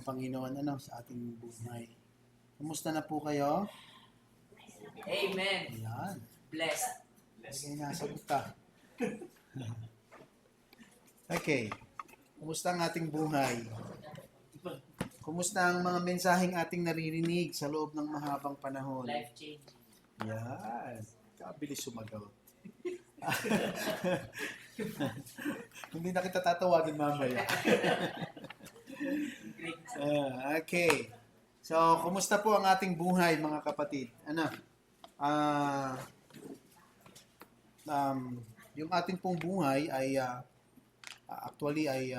Panginoon sa ating buhay. Kumusta na po kayo? Amen. Ayan. Blessed. Okay, nasagot ka. Okay. Kumusta ang ating buhay? Kumusta ang mga mensaheng ating naririnig sa loob ng mahabang panahon? Life change. Yan. Kabilis sumagot. Hindi na kita tatawagin mamaya. Okay. So, kumusta po ang ating buhay, mga kapatid? Yung ating pong buhay ay actually ay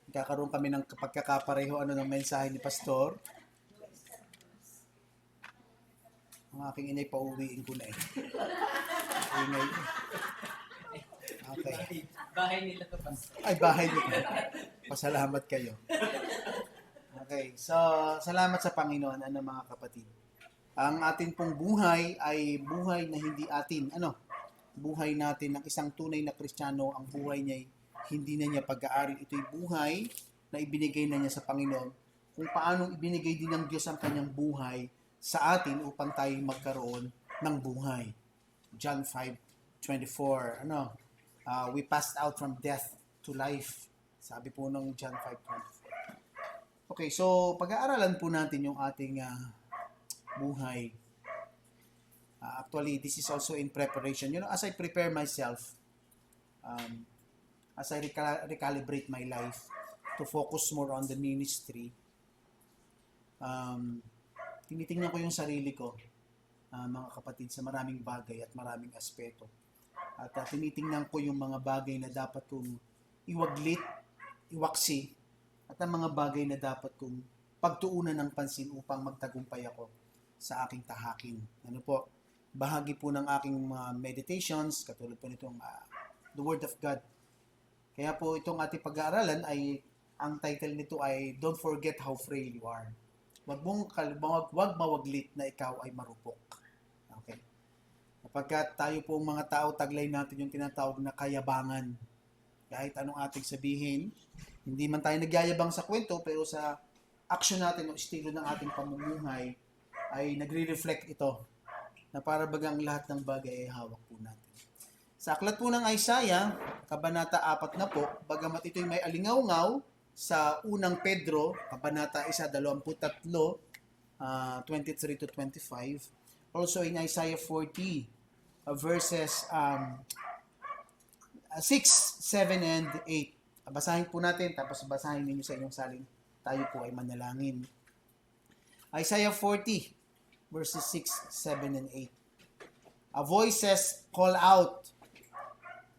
kakaroon kami ng pagkakapareho ng mensahe ni Pastor. Ang aking inay pauwiin ko na eh. Ingay. Okay. Bahay nila to, Pastor. Ay, bahay niyo. Pasalamat kayo. Okay. So, salamat sa Panginoon, mga kapatid. Ang atin pong buhay ay buhay na hindi atin. Buhay natin ng isang tunay na Kristiyano, ang buhay niya hindi na niya pag-aari. Ito'y buhay na ibinigay na niya sa Panginoon. Kung paano ibinigay din ng Diyos ang kanyang buhay sa atin upang tayo magkaroon ng buhay. John 5:24. We passed out from death to life. Sabi po ng John 5:24. Okay, so pag-aaralan po natin yung ating buhay. Actually, this is also in preparation. As I prepare myself, as I recalibrate my life to focus more on the ministry, tinitingnan ko yung sarili ko, mga kapatid, sa maraming bagay at maraming aspeto. At tinitingnan ko yung mga bagay na dapat kong iwaglit, iwaksi, at ang mga bagay na dapat kong pagtuunan ng pansin upang magtagumpay ako sa aking tahakin. Bahagi po ng aking meditations, katulad po nitong The Word of God. Kaya po itong ating pag-aaralan ay, ang title nito ay Don't Forget How Frail You Are. Huwag mawaglit na ikaw ay marupok. Okay? Kapagkat tayo po mga tao, taglay natin yung tinatawag na kayabangan. Kahit anong ating sabihin, hindi man tayo nagyayabang sa kwento, pero sa action natin o estilo ng ating pamumuhay ay nagre-reflect ito na para bagang lahat ng bagay ay hawak po natin. Sa aklat po ng Isaiah, Kabanata 4 na po, bagamat ito'y may alingaw-ngaw sa unang Pedro, Kabanata 1:23, 23 to 25. Also in Isaiah 40, verses 6, 7, and 8. Basahin po natin, tapos basahin ninyo sa inyong saling. Tayo po ay manalangin. Isaiah 40, verses 6, 7, and 8. A voice says, "Call out."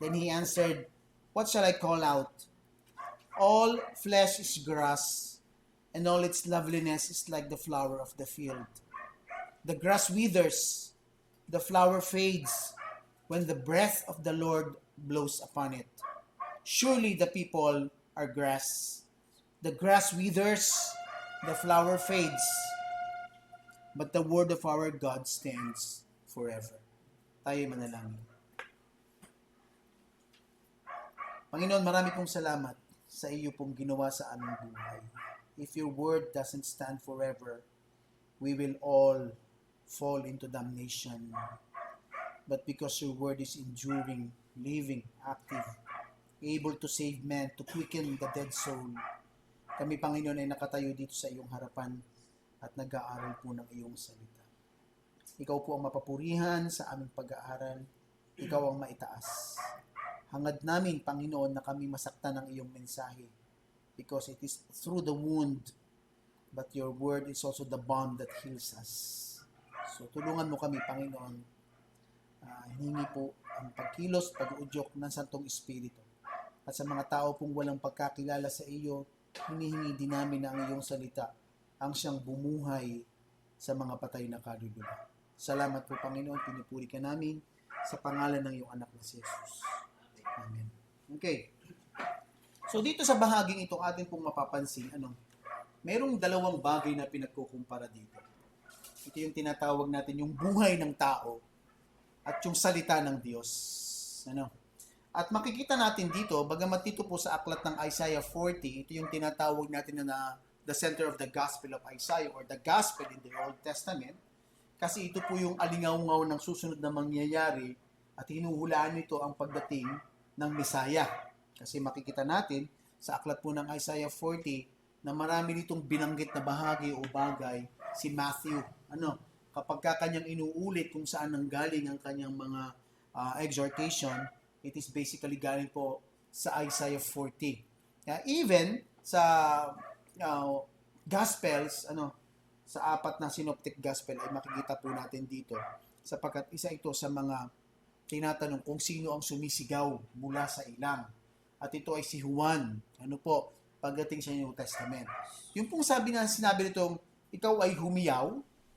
Then he answered, "What shall I call out? All flesh is grass, and all its loveliness is like the flower of the field. The grass withers, the flower fades, when the breath of the Lord blows upon it. Surely the people are grass. The grass withers, the flower fades, but the word of our God stands forever." Tayo manalangin. Panginoon, marami pong salamat sa iyo pong ginawa sa aming buhay. If your word doesn't stand forever, we will all fall into damnation. But because your word is enduring, living, active, able to save men, to quicken the dead soul, kami, Panginoon, ay nakatayo dito sa iyong harapan at nag-aaral po ng iyong salita. Ikaw po ang mapapurihan sa aming pag-aaral. Ikaw ang maitaas. Hangad namin, Panginoon, na kami masaktan ng iyong mensahe, because it is through the wound, but your word is also the balm that heals us. So tulungan mo kami, Panginoon. Hiningi po ang pagkilos, pag-uudyok ng Santong Espiritu. At sa mga tao pong walang pagkakilala sa iyo, hinihingi din namin na ang iyong salita ang siyang bumuhay sa mga patay na kaluluwa. Salamat po, Panginoon. Pinupuri ka namin sa pangalan ng iyong anak na si Jesus. Amen. Okay. So dito sa bahaging ito atin pong mapapansin, merong dalawang bagay na pinagkukumpara dito. Ito yung tinatawag natin yung buhay ng tao at yung salita ng Diyos. At makikita natin dito, bagamat dito po sa aklat ng Isaiah 40, ito yung tinatawag natin na the center of the Gospel of Isaiah or the Gospel in the Old Testament. Kasi ito po yung alingaw-ngaw ng susunod na mangyayari at hinuhulaan nito ang pagdating ng Messiah. Kasi makikita natin sa aklat po ng Isaiah 40 na marami nitong binanggit na bahagi o bagay si Matthew. Kapag kanyang inuulit kung saan nanggaling ang kanyang mga exhortation, it is basically galing po sa Isaiah 40. Even sa Gospels, sa apat na synoptic gospel ay makikita po natin dito sapagkat isa ito sa mga tinatanong kung sino ang sumisigaw mula sa ilang. At ito ay si Juan. Pagdating sa New Testament. Yung pong sinabi nitong, ikaw ay humiyaw,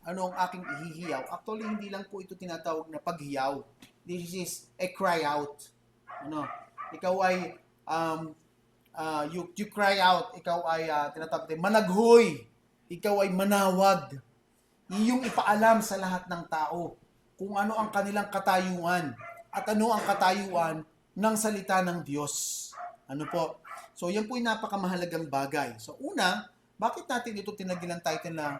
ano ang aking ihihiyaw? Actually, hindi lang po ito tinatawag na paghiyaw. This is a cry out. Ikaw ay, you cry out, ikaw ay, tinatawag natin, managhoy, ikaw ay manawag. Iyong ipaalam sa lahat ng tao kung ano ang kanilang katayuan at ano ang katayuan ng salita ng Diyos. So, yan po yung napakamahalagang bagay. So, una, bakit natin ito tinagil ang title na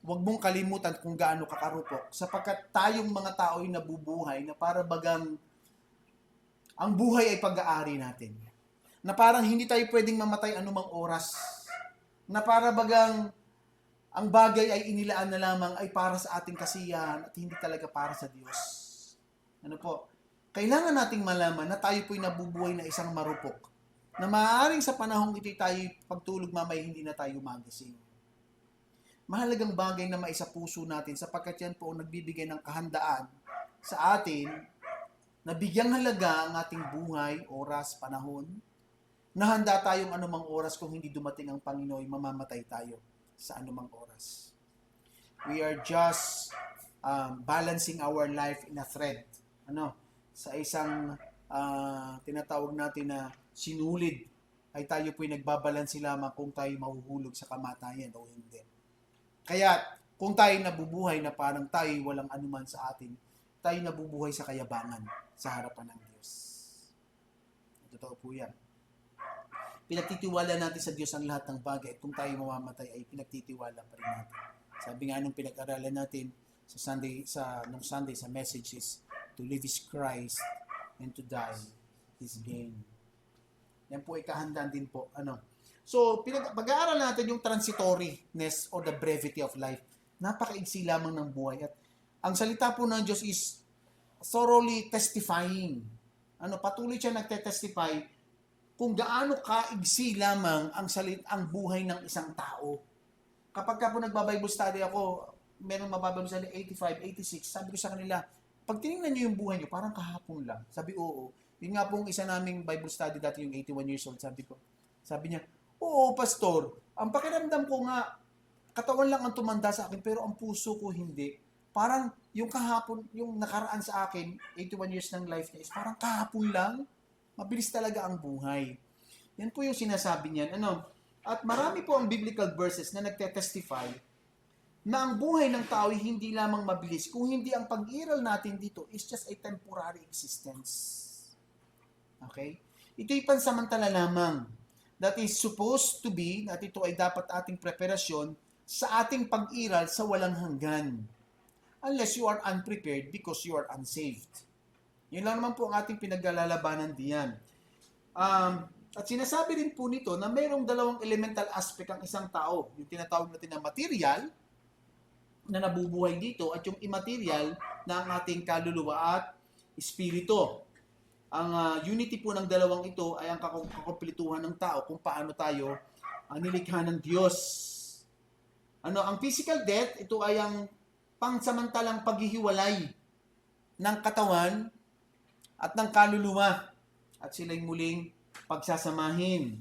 huwag mong kalimutan kung gaano kakarupok? Sapagkat tayong mga tao ay nabubuhay na para bagang ang buhay ay pag-aari natin. Na parang hindi tayo pwedeng mamatay anumang oras. Na para bagang ang bagay ay inilaan na lamang ay para sa ating kasiyahan at hindi talaga para sa Diyos. Kailangan nating malaman na tayo po'y nabubuhay na isang marupok. Na maaaring sa panahong ito tayo pagtulog mamaya hindi na tayo magising. Mahalagang bagay na maisa puso natin sapagkat yan po ang nagbibigay ng kahandaan sa atin na bigyang halaga ang ating buhay, oras, panahon, na handa tayong anumang oras kung hindi dumating ang Panginoon, mamamatay tayo sa anumang oras. We are just balancing our life in a thread. Sa isang tinatawag natin na sinulid ay tayo po'y nagbabalansi lamang kung tayo mahuhulog sa kamatayan o hindi. Kaya kung tayo nabubuhay na parang tayo walang anuman sa atin, tayo nabubuhay sa kayabangan sa harapan ng Diyos. Totoo po yan. Pinagtitiwala natin sa Diyos ang lahat ng bagay at kung tayo mamamatay ay pinagtitiwala pa rin natin. Sabi nga nung pinag-aralan natin sa Sunday sa message is to live is Christ and to die is gain. Yan po ay kahandaan din po. So, pag-aaral natin yung transitoriness or the brevity of life. Napakaigsi lamang ng buhay. At ang salita po ng Diyos is thoroughly testifying. Patuloy siya nagte-testify kung gaano kaigsi lamang ang buhay ng isang tao. Kapag po nagba-Bible study ako, meron mababible study 85, 86, sabi ko sa kanila, pag tinignan niyo yung buhay niyo, parang kahapon lang. Sabi, oo. Yun nga pong isa naming Bible study dati, yung 81 years old, sabi niya, oo, pastor, ang pakiramdam ko nga, katawan lang ang tumanda sa akin, pero ang puso ko hindi. Parang yung kahapon, yung nakaraan sa akin, 81 years ng life niya, is parang kahapon lang. Mabilis talaga ang buhay. Yan po yung sinasabi niyan. At marami po ang biblical verses na nagte-testify na ang buhay ng tao ay hindi lamang mabilis, kung hindi ang pag-iral natin dito is just a temporary existence. Okay? Ito'y pansamantala lamang. That is supposed to be, at ito ay dapat ating preparasyon sa ating pag-iral sa walang hanggan. Unless you are unprepared because you are unsaved. Yun lang naman po ang ating pinaglalalabanan diyan. At sinasabi rin po nito na mayroong dalawang elemental aspect ang isang tao. Yung tinatawag natin na material, na nabubuhay dito, at yung immaterial na ang ating kaluluwa at espiritu. Ang unity po ng dalawang ito ay ang kakumpletuhan ng tao kung paano tayo nilikha ng Diyos. Ang physical death, ito ay ang pangsamantalang paghihiwalay ng katawan at ng kaluluwa at sila'y muling pagsasamahin.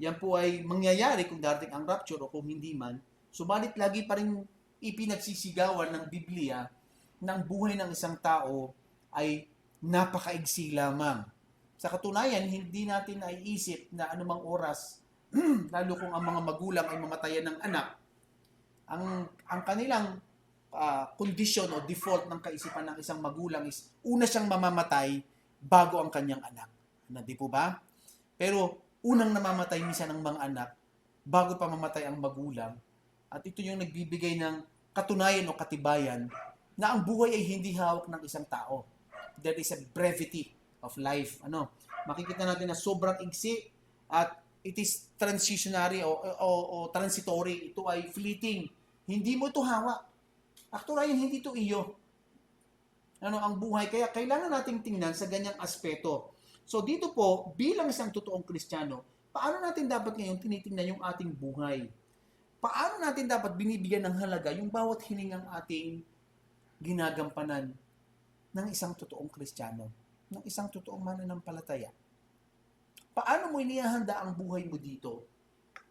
Yan po ay mangyayari kung darating ang rapture o kung hindi man. Subalit lagi pa rin ipinagsisigawan ng Biblia ng buhay ng isang tao ay napakaigsi lamang. Sa katunayan, hindi natin naiisip na anumang oras, lalo kung ang mga magulang ay mamatayan ng anak, ang kanilang kondisyon o default ng kaisipan ng isang magulang is una siyang mamamatay bago ang kanyang anak. Di po ba? Pero unang namamatay minsan ang mga anak bago pa mamatay ang magulang. At ito yung nagbibigay ng katunayan o katibayan na ang buhay ay hindi hawak ng isang tao. There is a brevity of life. Makikita natin na sobrang iksi at it is transitionary o transitory. Ito ay fleeting. Hindi mo ito hawak. Actually, hindi ito iyo. Ang buhay. Kaya kailangan nating tingnan sa ganyang aspeto. So dito po, bilang isang totoong Kristiyano, paano natin dapat ngayon tinitingnan yung ating buhay? Paano natin dapat binibigyan ng halaga yung bawat hiningang ating ginagampanan ng isang totoong Kristiyano, ng isang totoong mananampalataya? Paano mo inihahanda ang buhay mo dito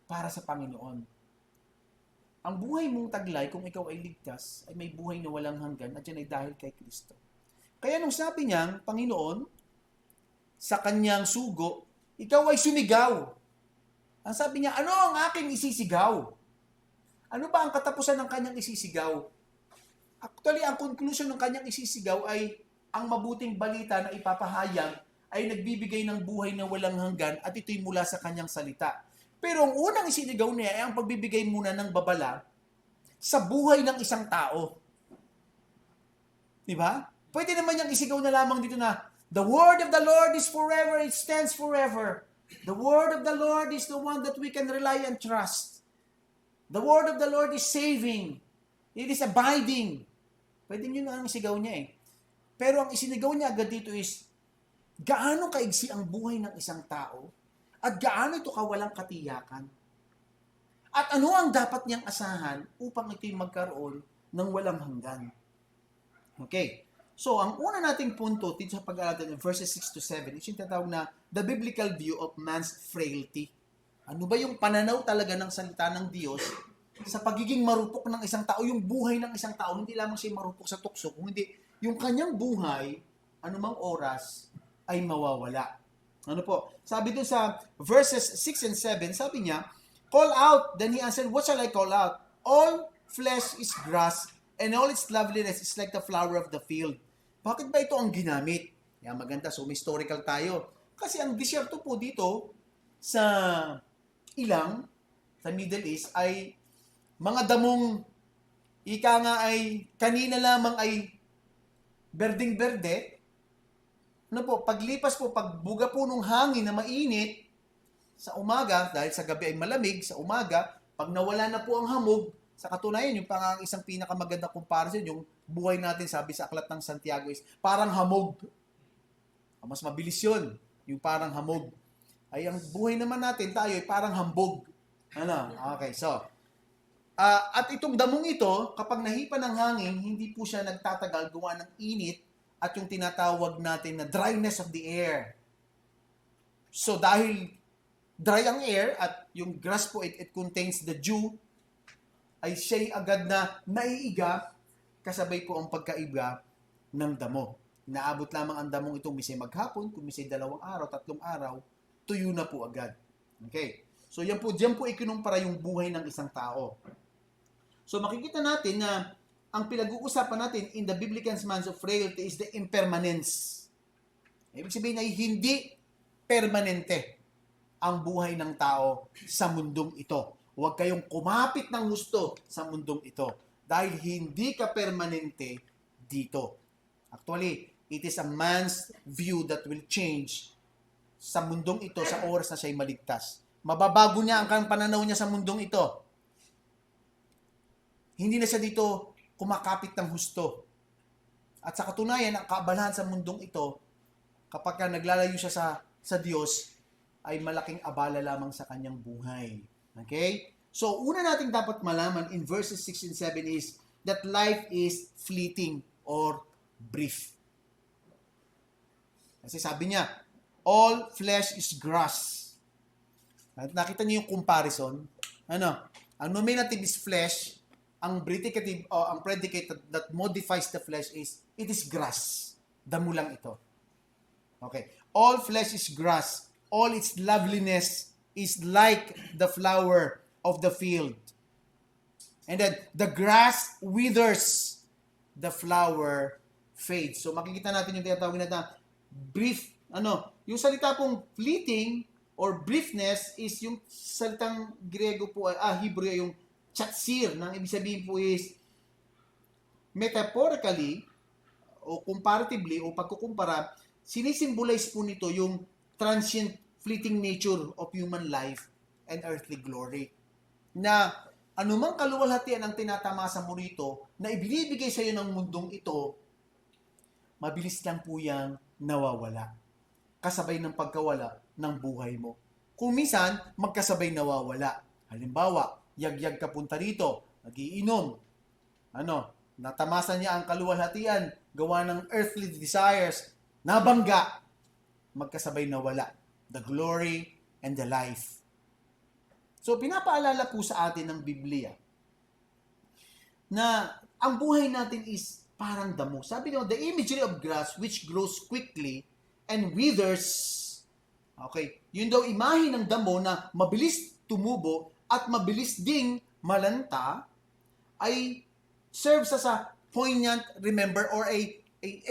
para sa Panginoon? Ang buhay mong taglay, kung ikaw ay ligtas, ay may buhay na walang hanggan at yan ay dahil kay Kristo. Kaya nung sabi niya, Panginoon, sa kanyang sugo, ikaw ay sumigaw. Ang sabi niya, ano ang aking isisigaw? Ano ba ang katapusan ng kanyang isisigaw? Actually, ang conclusion ng kanyang isisigaw ay ang mabuting balita na ipapahayag ay nagbibigay ng buhay na walang hanggan at ito'y mula sa kanyang salita. Pero ang unang isinigaw niya ay ang pagbibigay muna ng babala sa buhay ng isang tao. Di ba? Pwede naman niyang isigaw na lamang dito na, the word of the Lord is forever, it stands forever. The word of the Lord is the one that we can rely and trust. The word of the Lord is saving. It is abiding. Pwede niyo na ang isigaw niya eh. Pero ang isinigaw niya agad dito is, gaano kaigsi ang buhay ng isang tao at gaano ito kawalang katiyakan. At ano ang dapat niyang asahan upang ito'y magkaroon ng walang hanggan. Okay. So, ang una nating punto dito sa pag-aaral ng verses 6 to 7 is yung tatawag na the biblical view of man's frailty. Ano ba yung pananaw talaga ng salita ng Diyos sa pagiging marupok ng isang tao, yung buhay ng isang tao, hindi lamang siya marupok sa tukso, kung hindi yung kanyang buhay, anumang oras, ay mawawala. Ano po? Sabi doon sa verses 6 and 7, sabi niya, call out. Then he answered, what shall I call out? All flesh is grass, and all its loveliness is like the flower of the field. Bakit ba ito ang ginamit? Yan, maganda. So, historical tayo. Kasi ang disyerto po dito sa ilang, sa Middle East, ay mga damong ika nga ay kanina lamang ay berding-berde. Ano po, paglipas po, pagbuga po ng hangin na mainit sa umaga, dahil sa gabi ay malamig, sa umaga, pag nawala na po ang hamog, sa katunayan, yung pang isang pinakamaganda comparison, yung buhay natin, sabi sa Aklat ng Santiago is, parang hamog. Mas mabilis yun, yung parang hamog. Ay, ang buhay naman natin, tayo ay parang hambog. Ano? Okay, so, at itong damong ito, kapag nahipa ng hangin, hindi po siya nagtatagal, gawa ng init, at yung tinatawag natin na dryness of the air. So, dahil dry ang air, at yung grass po, it contains the dew, ay siya'y agad na naiiga, kasabay po ang pagkaiga ng damo. Inaabot lamang ang damong itong misay maghapon, kung misay 2 araw, 3 araw, tuyo na po agad. Okay. So yan po, diyan po ikinumpara yung buhay ng isang tao. So makikita natin na ang pinag-uusapan natin in the biblical man's of frailty is the impermanence. Ibig sabihin ay hindi permanente ang buhay ng tao sa mundong ito. Huwag kayong kumapit ng gusto sa mundong ito dahil hindi ka permanente dito. Actually, it is a man's view that will change sa mundong ito sa oras na siya'y maligtas. Mababago niya ang pananaw niya sa mundong ito. Hindi na siya dito kumakapit ng husto. At sa katunayan, ang kaabalahan sa mundong ito, kapag ka naglalayo siya sa Diyos, ay malaking abala lamang sa kanyang buhay. Okay? So, una natin dapat malaman in verses 6 and 7 is that life is fleeting or brief. Kasi sabi niya, all flesh is grass. At nakita niyo yung comparison. Ang nominative is flesh, ang predicative o ang predicate that modifies the flesh is, it is grass. Damo lang ito. Okay. All flesh is grass. All its loveliness is like the flower of the field. And then, the grass withers, the flower fades. So, makikita natin yung tinatawag na brief, yung salita pong fleeting or briefness is yung salitang Grego po, Hebrew yung chatsir, nang ibig sabihin po is metaphorically o comparatively o pagkukumpara, sinisimbolize po nito yung transient, fleeting nature of human life and earthly glory. Na anumang kaluwalhatian ang tinatamasa mo rito na ibinibigay sa iyo ng mundong ito, mabilis lang po yang nawawala. Kasabay ng pagkawala ng buhay mo. Kung minsan, magkasabay nawawala. Halimbawa, yagyag ka punta rito, nagiinom, natamasa niya ang kaluwalhatian, gawa ng earthly desires, nabangga, magkasabay nawala. The glory and the life. So, pinapaalala po sa atin ng Biblia na ang buhay natin is parang damo. Sabi nyo, the imagery of grass which grows quickly and withers. Okay, yun daw imahe ng damo na mabilis tumubo at mabilis ding malanta ay serves as a poignant remember or a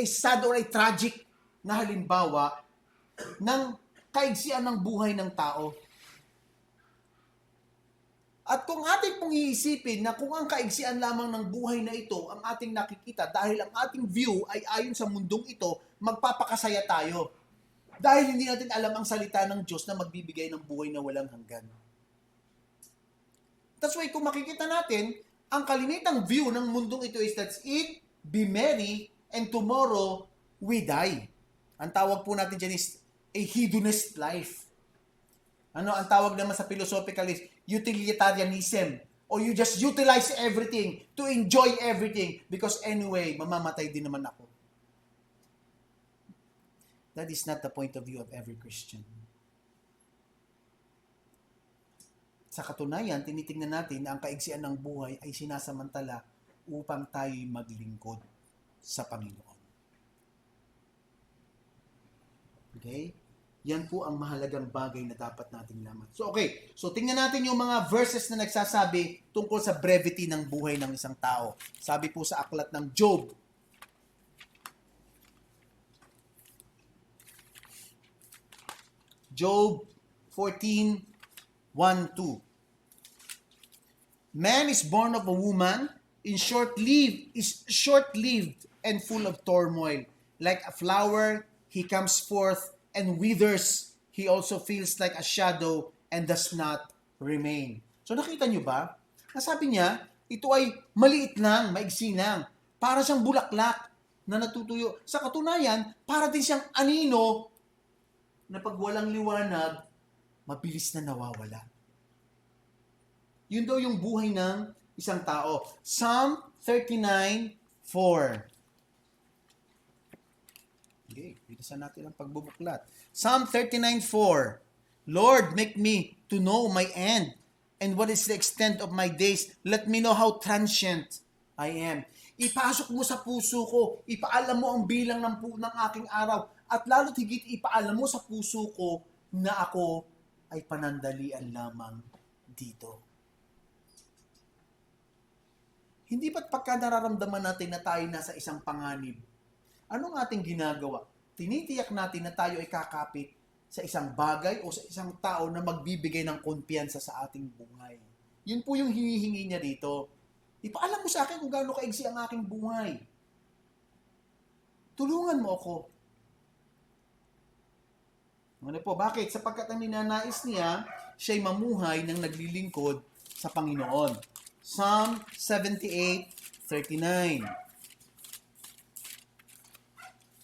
sad or a tragic na halimbawa ng kaigsian ng buhay ng tao. At kung ating pong iisipin na kung ang kaigsian lamang ng buhay na ito ang ating nakikita dahil ang ating view ay ayon sa mundong ito, magpapakasaya tayo. Dahil hindi natin alam ang salita ng Diyos na magbibigay ng buhay na walang hanggan. That's why kung makikita natin, ang kalimitang view ng mundong ito is let's eat, be merry, and tomorrow we die. Ang tawag po natin dyan is a hedonist life. Ang tawag naman sa philosophical is utilitarianism. Or you just utilize everything to enjoy everything because anyway, mamamatay din naman ako. That is not the point of view of every Christian. Sa katunayan, tinitingnan natin na ang kaigsian ng buhay ay sinasamantala upang tayo'y maglingkod sa Panginoon. Okay? Yan po ang mahalagang bagay na dapat nating laman. So, okay. So, tingnan natin yung mga verses na nagsasabi tungkol sa brevity ng buhay ng isang tao. Sabi po sa aklat ng Job. Job 14, 1-2. Man is born of a woman, is short-lived and full of turmoil. Like a flower, he comes forth and withers. He also feels like a shadow and does not remain. So nakita nyo ba? Nasabi niya, ito ay maliit lang, maigsi lang. Para siyang bulaklak na natutuyo. Sa katunayan, para din siyang anino na pag walang liwanag, mabilis na nawawala. Yun daw yung buhay ng isang tao. Psalm 39:4. Okay, bilisan natin ang pagbubuklat. Psalm 39:4. Lord, make me to know my end, and what is the extent of my days. Let me know how transient I am. Ipasok mo sa puso ko, ipaalam mo ang bilang ng aking araw, at lalo't higit ipaalam mo sa puso ko na ako ay panandalian lamang dito. Hindi ba't pagka nararamdaman natin na tayo nasa isang panganib, anong ating ginagawa? Tinitiyak natin na tayo ay kakapit sa isang bagay o sa isang tao na magbibigay ng kumpiyansa sa ating buhay. Yun po yung hinihingi niya dito. Ipaalam mo sa akin kung gaano kaigsi ang aking buhay. Tulungan mo ako. Ano po? Bakit? Sapagkat ang ninanais niya, siya'y mamuhay ng naglilingkod sa Panginoon. Psalm 78:39.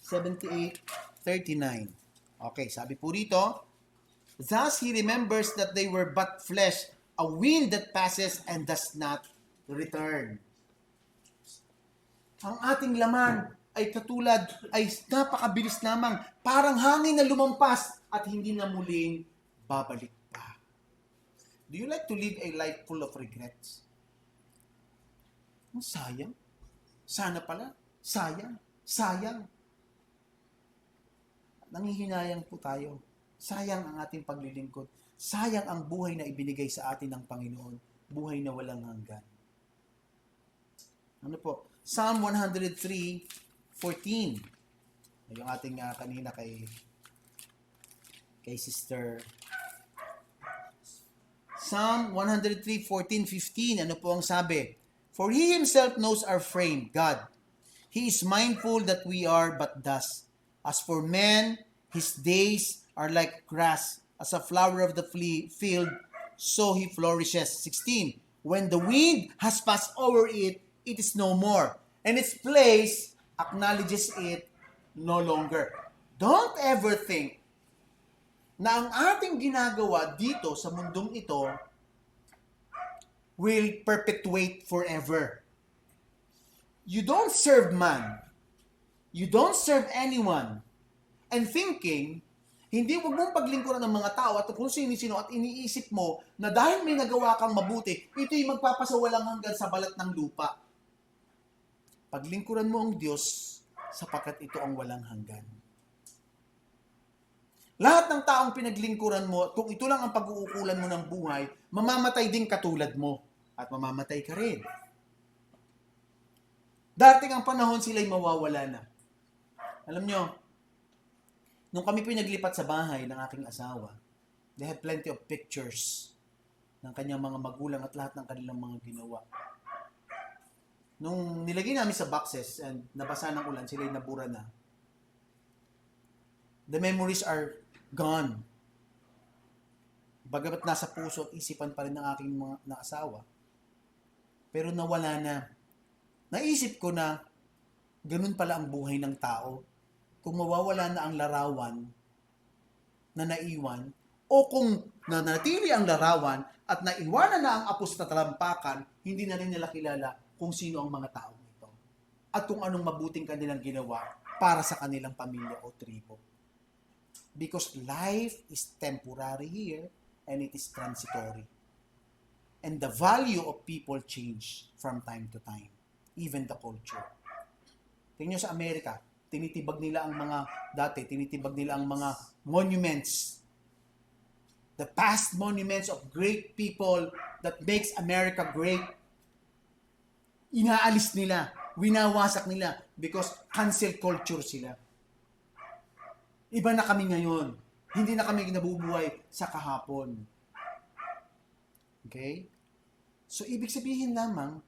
78:39. Okay, sabi po rito, thus he remembers that they were but flesh, a wind that passes and does not return. Ang ating laman ay katulad, ay napakabilis lamang, parang hangin na lumampas at hindi na muling babalik pa. Do you like to live a life full of regrets? Sayang. Sana pala. Sayang. Sayang. Nangihinayang po tayo. Sayang ang ating paglilingkod. Sayang ang buhay na ibinigay sa atin ng Panginoon. Buhay na walang hanggan. Ano po? Psalm 103:14. Yung ating kanina kay Sister Psalm 103:14-15, ano po ang sabi? For He Himself knows our frame, God. He is mindful that we are but dust. As for man, his days are like grass, as a flower of the field, so he flourishes. 16. When the wind has passed over it, it is no more, and its place acknowledges it no longer. Don't ever think na ang ating ginagawa dito sa mundong ito will perpetuate forever. You don't serve man. You don't serve anyone. And thinking, hindi wag mong paglingkuran ng mga tao at kung sino-sino at iniisip mo na dahil may nagawa kang mabuti, ito'y magpapasawalang hanggan sa balat ng lupa. Paglingkuran mo ang Diyos sapagkat ito ang walang hanggan. Lahat ng taong pinaglingkuran mo, kung ito lang ang pag-uukulan mo ng buhay, mamamatay din katulad mo. At mamamatay ka rin. Dating ang panahon sila'y mawawala na. Alam nyo, nung kami pinaglipat sa bahay ng aking asawa, they had plenty of pictures ng kanyang mga magulang at lahat ng kanilang mga ginawa. Nung nilagay namin sa boxes and nabasa ng ulan, sila'y nabura na. The memories are gone. Bagamat nasa puso at isipan pa rin ng aking mga asawa, pero nawala na. Naisip ko na ganun pala ang buhay ng tao. Kung mawawala na ang larawan na naiwan, o kung nanatili ang larawan at naiwanan na ang apos na talampakan, hindi na rin nila kilala kung sino ang mga tao ito. At kung anong mabuting kanilang ginawa para sa kanilang pamilya o tribo. Because life is temporary here and it is transitory. And the value of people change from time to time. Even the culture. Tingnan nyo sa Amerika, tinitibag nila ang mga monuments. The past monuments of great people that makes America great. Inaalis nila, winawasak nila because cancel culture sila. Iba na kami ngayon. Hindi na kami nabubuhay sa kahapon. Okay? So, ibig sabihin lamang,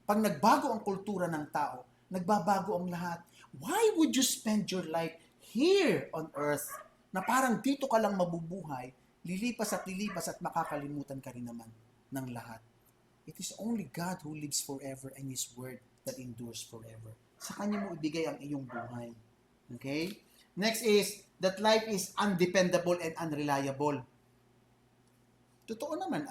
pag nagbago ang kultura ng tao, nagbabago ang lahat. Why would you spend your life here on earth na parang dito ka lang mabubuhay, lilipas at makakalimutan ka rin naman ng lahat? It is only God who lives forever and His Word that endures forever. Sa Kanya mo ibigay ang iyong buhay. Okay? Next is, that life is undependable and unreliable. Totoo naman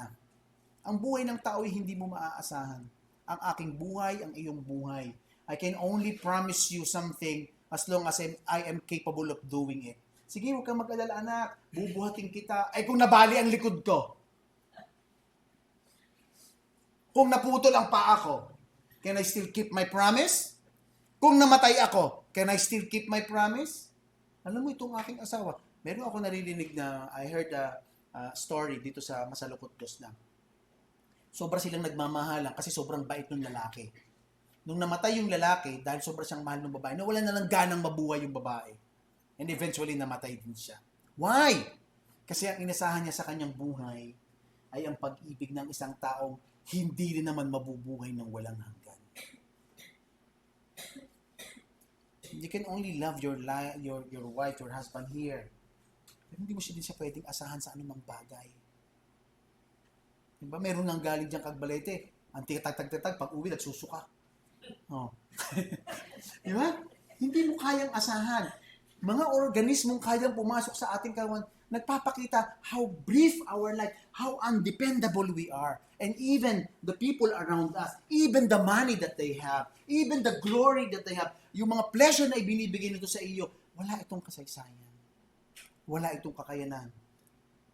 ang buhay ng tao ay hindi mo maaasahan. Ang aking buhay, ang iyong buhay. I can only promise you something as long as I am capable of doing it. Sige, huwag kang mag-alala, anak. Bubuhatin kita. Ay, kung nabali ang likod ko. Kung naputol ang paa ko, can I still keep my promise? Kung namatay ako, can I still keep my promise? Alam mo, itong aking asawa, meron ako naririnig na, I heard a story dito sa Masalukot Dos na. Sobra silang nagmamahalan kasi sobrang bait ng lalaki. Nung namatay yung lalaki, dahil sobra siyang mahal ng babae, nawalan na lang ganang mabuhay yung babae. And eventually, namatay din siya. Why? Kasi ang inasahan niya sa kanyang buhay ay ang pag-ibig ng isang taong hindi rin naman mabubuhay ng walang hanggan. You can only love your wife, your husband here. Pero hindi mo siya din siya pwedeng asahan sa anumang bagay. Diba? Meron nang galing diyang kagbalete. Ang titag-tag-tag, pag uwi, nagsusuka. Oh. Diba? Hindi mo kayang asahan. Mga organismong kayang pumasok sa ating kawan, nagpapakita how brief our life, how undependable we are. And even the people around us, even the money that they have, even the glory that they have, yung mga pleasure na ibinibigay nito sa iyo, wala itong kasaysayan. Wala itong kakayanan.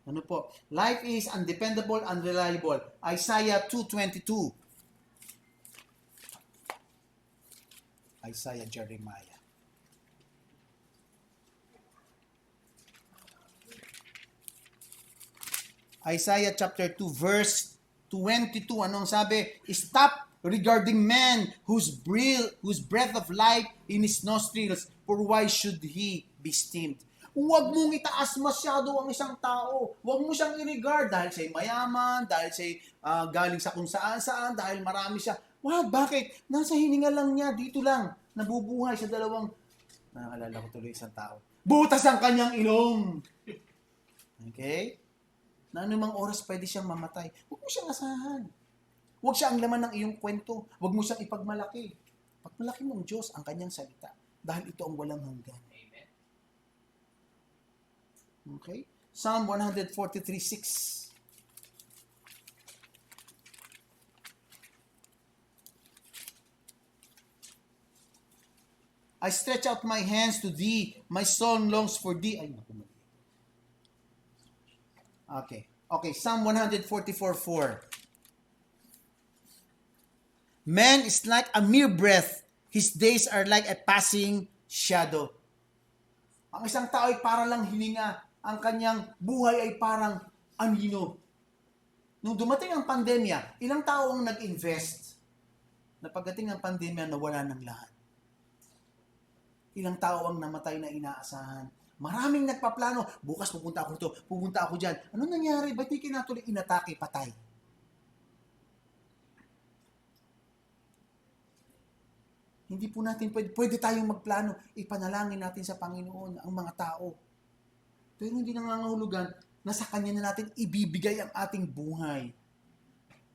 Ano po? Life is undependable, unreliable. Isaiah 2:22. Isaiah, Jeremiah. Isaiah chapter 2 verse 22. Anong sabi? Stop regarding man whose breath of life in his nostrils, for why should he be esteemed? Huwag mong itaas masyado ang isang tao. Huwag mo siyang i-regard dahil siya'y mayaman, dahil siya'y galing sa kung saan-saan, dahil marami siya. Wag, bakit? Nasa hininga lang niya, dito lang, nabubuhay sa dalawang, naalala ko tuloy isang tao, butas ang kanyang ilong. Okay? Na anumang oras pwede siyang mamatay. Huwag mo siyang asahan. Huwag siya ang laman ng iyong kwento. Huwag mo siyang ipagmalaki. Pagmalaki mong Diyos ang kanyang salita. Dahil ito ang walang hanggan. Amen. Okay? Psalm 143:6. I stretch out my hands to thee. My soul longs for thee. Ay, naku, mali. Okay, Psalm 144:4. Man is like a mere breath. His days are like a passing shadow. Ang isang tao ay para lang hininga. Ang kanyang buhay ay parang anino. Nung dumating ang pandemya, ilang tao ang nag-invest na pagdating ng pandemya, nawala ng lahat. Ilang tao ang namatay na inaasahan. Maraming nagpaplano, bukas pupunta ako dito, pupunta ako dyan. Ano nangyari? Ba't di kinatuloy inatake, patay? Hindi po natin pwede tayong magplano. Ipanalangin natin sa Panginoon ang mga tao. Pero hindi nangangahulugan na sa Kanya na natin ibibigay ang ating buhay.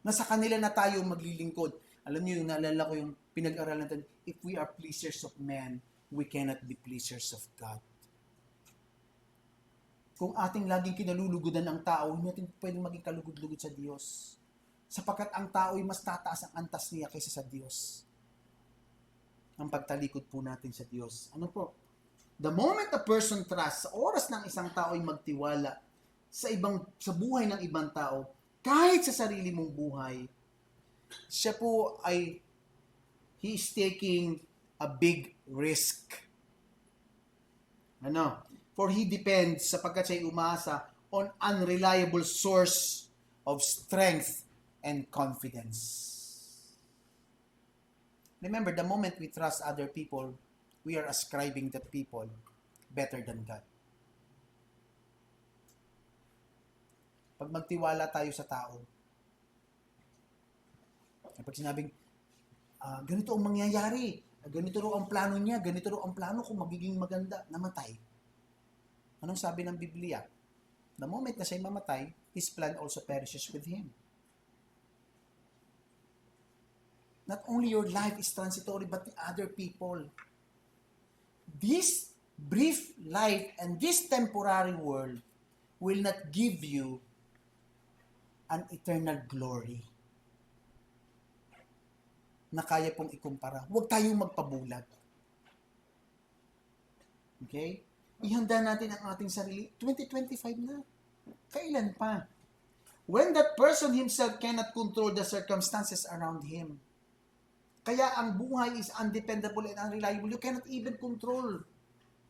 Na sa kanila na tayo maglilingkod. Alam niyo, naalala ko yung pinag-aralan natin, if we are pleasers of man, we cannot be pleasers of God. Kung ating laging kinalulugudan ang tao, hindi natin pwedeng maging kalugod-lugod sa Diyos. Sapagkat ang tao ay mas tataas ang antas niya kaysa sa Diyos. Ang pagtalikod po natin sa Diyos. Ano po? The moment a person trusts, sa oras ng isang tao ay magtiwala sa buhay ng ibang tao, kahit sa sarili mong buhay, siya po ay he is taking a big risk. Ano? For he depends, sapagkat siya ay umasa on unreliable source of strength and confidence. Remember, the moment we trust other people, we are ascribing that people better than God. Pag magtiwala tayo sa tao, pag sinabing, ganito ang mangyayari, ganito raw ang plano niya, ganito raw ang plano kung magiging maganda, namatay. Anong sabi ng Biblia? The moment na siya'y mamatay, his plan also perishes with him. Not only your life is transitory, but the other people. This brief life and this temporary world will not give you an eternal glory na kaya pong ikumpara. Huwag tayong magpabulag. Okay? Ihanda natin ang ating sarili. 2025 na. Kailan pa? When that person himself cannot control the circumstances around him. Kaya ang buhay is undependable and unreliable. You cannot even control.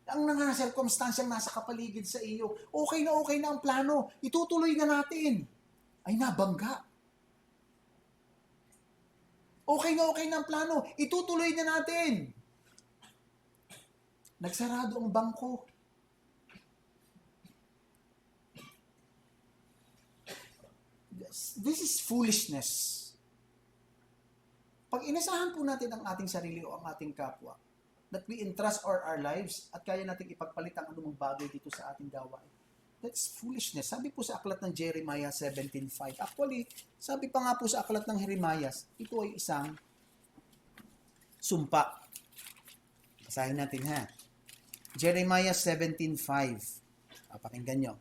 Ang mga circumstansyang nasa kapaligid sa iyo. Okay na ang plano. Itutuloy na natin. Ay nabangga. Okay na ang plano. Itutuloy na natin. Nagsarado ang bangko. This is foolishness. Pag inasahan po natin ang ating sarili o ang ating kapwa, that we entrust our lives at kaya natin ipagpalit ang anumang bagay dito sa ating gawain, that's foolishness. Sabi po sa aklat ng Jeremiah 17:5. Actually, sabi pa nga po sa aklat ng Jeremiah, ito ay isang sumpa. Basahin natin ha. Jeremiah 17:5. Pakinggan nyo.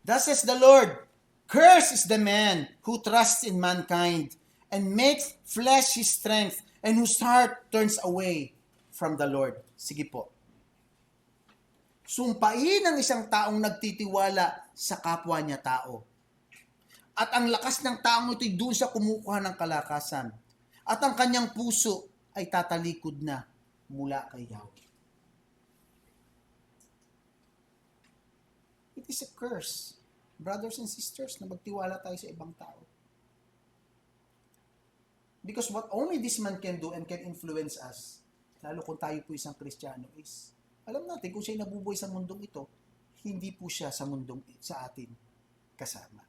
Thus says the Lord, cursed is the man who trusts in mankind and makes flesh his strength and whose heart turns away from the Lord. Sige po. Sumpain ang isang taong nagtitiwala sa kapwa niya tao. At ang lakas ng taong ito'y doon siya kumukuha ng kalakasan. At ang kanyang puso ay tatalikod na mula kay Yahweh. It is a curse, brothers and sisters, na magtiwala tayo sa ibang tao. Because what only this man can do and can influence us, lalo kung tayo po isang Kristiyano, is, alam natin kung siya'y nabubuhay sa mundong ito, hindi po siya sa atin kasama.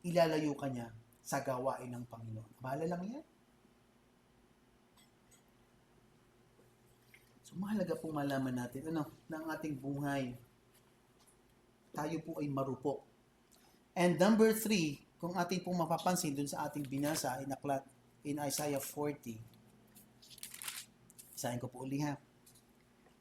Ilalayo ka niya sa gawain ng Panginoon. Bahala lang yan. So, mahalaga pong malaman natin, na ang ating buhay, tayo po ay marupok. And number 3, kung ating pong mapapansin dun sa ating binasa in Isaiah 40, isahin ko po uli ha.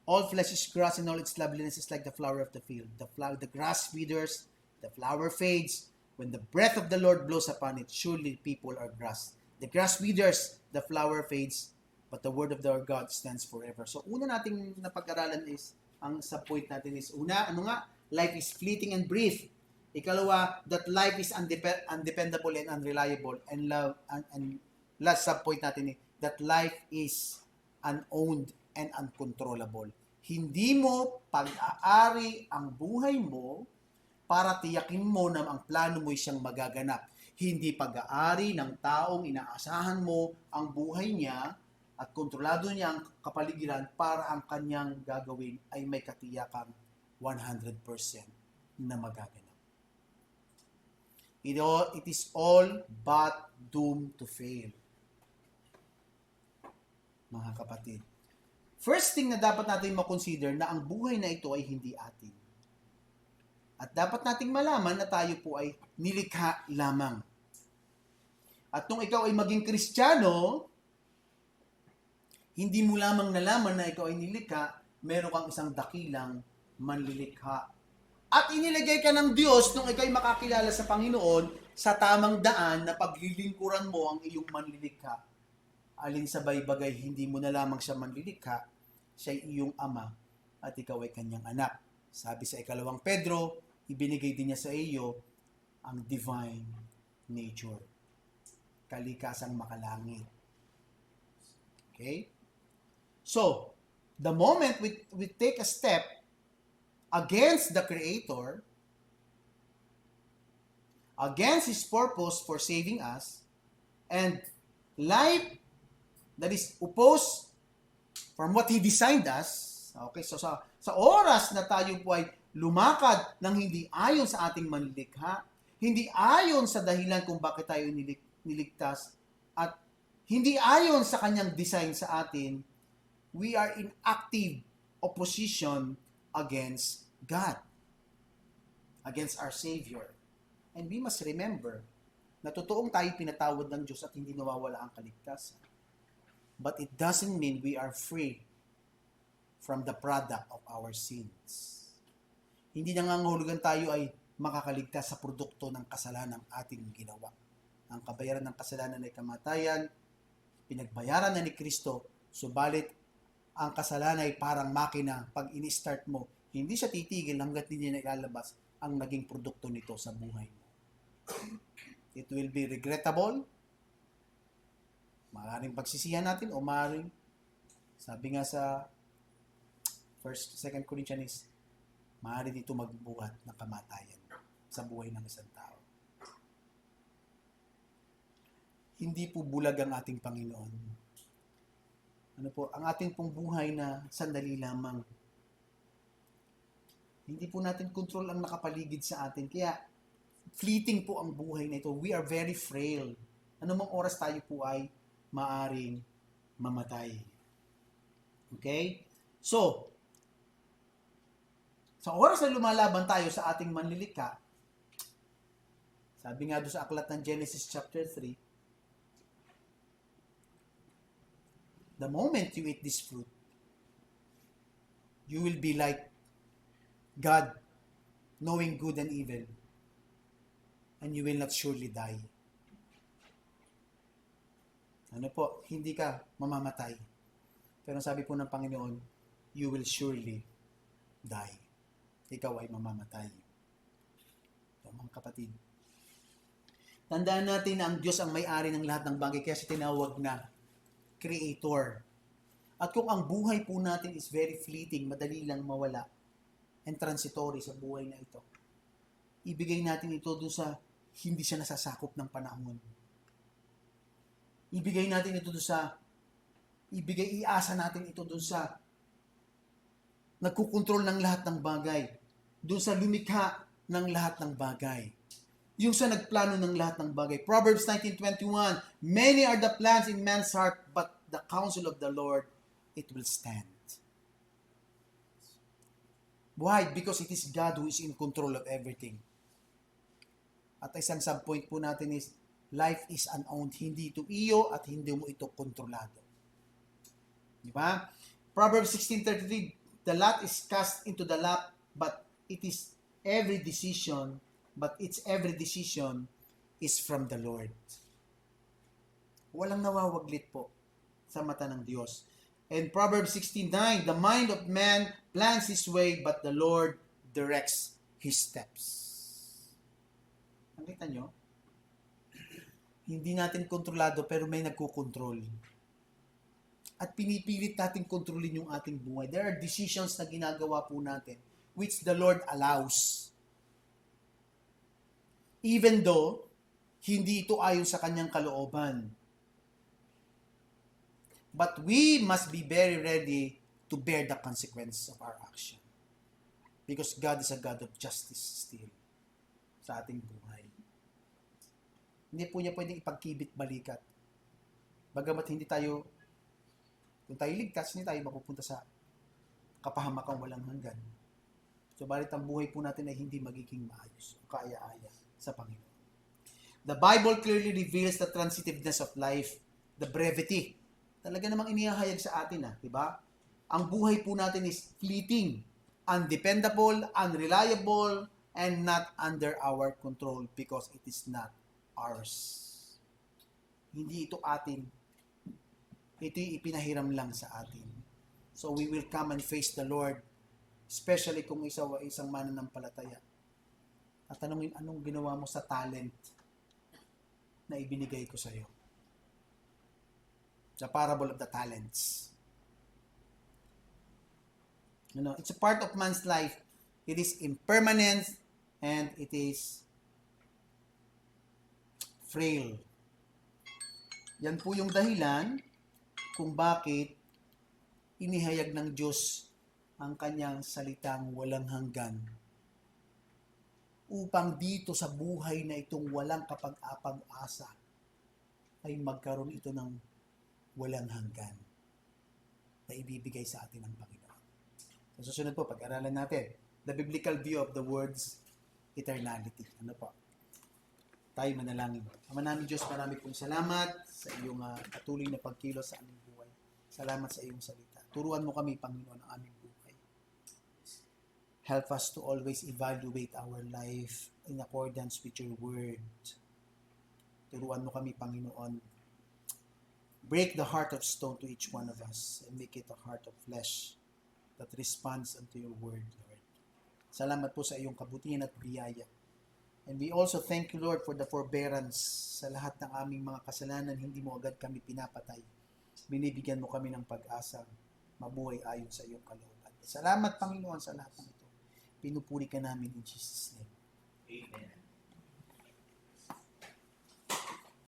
All flesh is grass and all its loveliness is like the flower of the field. The grass withers, the flower fades. When the breath of the Lord blows upon it, surely people are grass. The grass withers, the flower fades, but the word of our God stands forever. So, una nating napag-aralan is, ang sub-point natin is, una, life is fleeting and brief. Ikalawa, that life is undependable and unreliable. And last sub-point natin is, that life is unowned and uncontrollable. Hindi mo pag-aari ang buhay mo para tiyakin mo na ang plano mo siyang magaganap. Hindi pag-aari ng taong inaasahan mo ang buhay niya at kontrolado niya ang kapaligiran para ang kanyang gagawin ay may katiyakang 100% na magaganap. It is all but doomed to fail. Mga kapatid, first thing na dapat natin makonsider na ang buhay na ito ay hindi atin. At dapat nating malaman na tayo po ay nilikha lamang. At nung ikaw ay maging Kristiyano, hindi mo lamang nalaman na ikaw ay nilikha, meron kang isang dakilang manlilikha. At inilagay ka ng Diyos nung ikaw ay makakilala sa Panginoon sa tamang daan na paglilingkuran mo ang iyong manlilikha. Alin sa bagay, hindi mo na lamang siya manlilikha, siya ay iyong ama at ikaw ay kanyang anak. Sabi sa 2 Pedro, ibinigay din niya sa iyo ang divine nature. Kalikasang makalangit. Okay? So, the moment we take a step against the Creator, against His purpose for saving us, and life that is opposed from what He designed us. Okay, so sa oras na tayo po ay lumakad ng hindi ayon sa ating manlilikha, hindi ayon sa dahilan kung bakit tayo niligtas, at hindi ayon sa kanyang design sa atin, we are in active opposition against God, against our Savior. And we must remember na totoong tayo pinatawad ng Diyos at hindi nawawala ang kaligtasan. But it doesn't mean we are free from the product of our sins. Hindi nangangahulugan tayo ay makakaligtas sa produkto ng kasalanan ating ginawa. Ang kabayaran ng kasalanan ay kamatayan, pinagbayaran na ni Kristo, subalit ang kasalanan ay parang makina. Pag ini-start mo, hindi siya titigil hanggat hindi na ilalabas ang naging produkto nito sa buhay mo. It will be regrettable, maaaring pagsisihan natin o maaaring, sabi nga sa 2 Corinthians, maaaring dito magbuhat ng kamatayan sa buhay ng isang tao. Hindi po bulag ang ating Panginoon. Ano po, ang ating pong buhay na sandali lamang. Hindi po natin control ang nakapaligid sa atin. Kaya, fleeting po ang buhay na ito. We are very frail. Anumang oras tayo po ay maaring mamatay. Okay? So, sa oras na lumalaban tayo sa ating manlilikha, sabi nga doon sa aklat ng Genesis chapter 3, the moment you eat this fruit, you will be like God, knowing good and evil, and you will not surely die. Ano po, hindi ka mamamatay. Pero sabi po ng Panginoon, you will surely die. Ikaw ay mamamatay. So, mga kapatid, tandaan natin na ang Diyos ang may-ari ng lahat ng bagay, kaya siya tinawag na Creator. At kung ang buhay po natin is very fleeting, madali lang mawala, and transitory sa buhay na ito, ibigay natin ito doon sa hindi siya nasasakop ng panahon. iasa natin ito doon sa nagkukontrol ng lahat ng bagay. Doon sa lumikha ng lahat ng bagay. Yung sa nagplano ng lahat ng bagay. Proverbs 19:21, many are the plans in man's heart, but the counsel of the Lord, it will stand. Why? Because it is God who is in control of everything. At isang subpoint po natin is, life is unowned. Hindi ito iyo at hindi mo ito kontrolado. Di ba? Proverbs 16:33, the lot is cast into the lap, but its every decision is from the Lord. Walang nawawaglit po sa mata ng Diyos. And Proverbs 16:9, the mind of man plans his way, but the Lord directs his steps. Nakita nyo? Hindi natin kontrolado pero may nagkukontrol. At pinipilit natin kontrolin yung ating buhay. There are decisions na ginagawa po natin which the Lord allows. Even though hindi ito ayon sa kanyang kalooban. But we must be very ready to bear the consequences of our action. Because God is a God of justice still sa ating buhay. Hindi po niya pwedeng ipagkibit balikat. Bagamat kung tayo ligtas, hindi tayo mapupunta sa kapahamakang walang hanggan. Subalit ang buhay po natin ay hindi magiging maayos o kaaya-aya sa Panginoon. The Bible clearly reveals the transitiveness of life, the brevity. Talaga namang inihahayag sa atin, di ba? Ang buhay po natin is fleeting, undependable, unreliable, and not under our control because it is not ours. Hindi ito atin. Ito'y ipinahiram lang sa atin. So we will come and face the Lord, especially kung isang mananampalataya. At tanungin, anong ginawa mo sa talent na ibinigay ko sa iyo? The parable of the talents. It's a part of man's life. It is impermanent and it is frail. Yan po yung dahilan kung bakit inihayag ng Diyos ang kanyang salitang walang hanggan upang dito sa buhay na itong walang kapag-apag-asa ay magkaroon ito ng walang hanggan na ibibigay sa atin ng Panginoon. So, susunod po, pag-aralan natin the biblical view of the words eternality. Ano po? Tayo manalangin. Ama namin Diyos, marami pong salamat sa iyong patuloy na pagkilos sa aming buhay. Salamat sa iyong salita. Turuan mo kami, Panginoon, ang aming buhay. Help us to always evaluate our life in accordance with your word. Turuan mo kami, Panginoon. Break the heart of stone to each one of us and make it a heart of flesh that responds unto your word, Lord. Salamat po sa iyong kabutihan at biyaya. And we also thank you, Lord, for the forbearance sa lahat ng aming mga kasalanan. Hindi mo agad kami pinapatay. Binibigyan mo kami ng pag-asa, mabuhay ayon sa iyong kalooban. Salamat, Panginoon, sa lahat ng ito. Pinupuri ka namin in Jesus' name. Amen.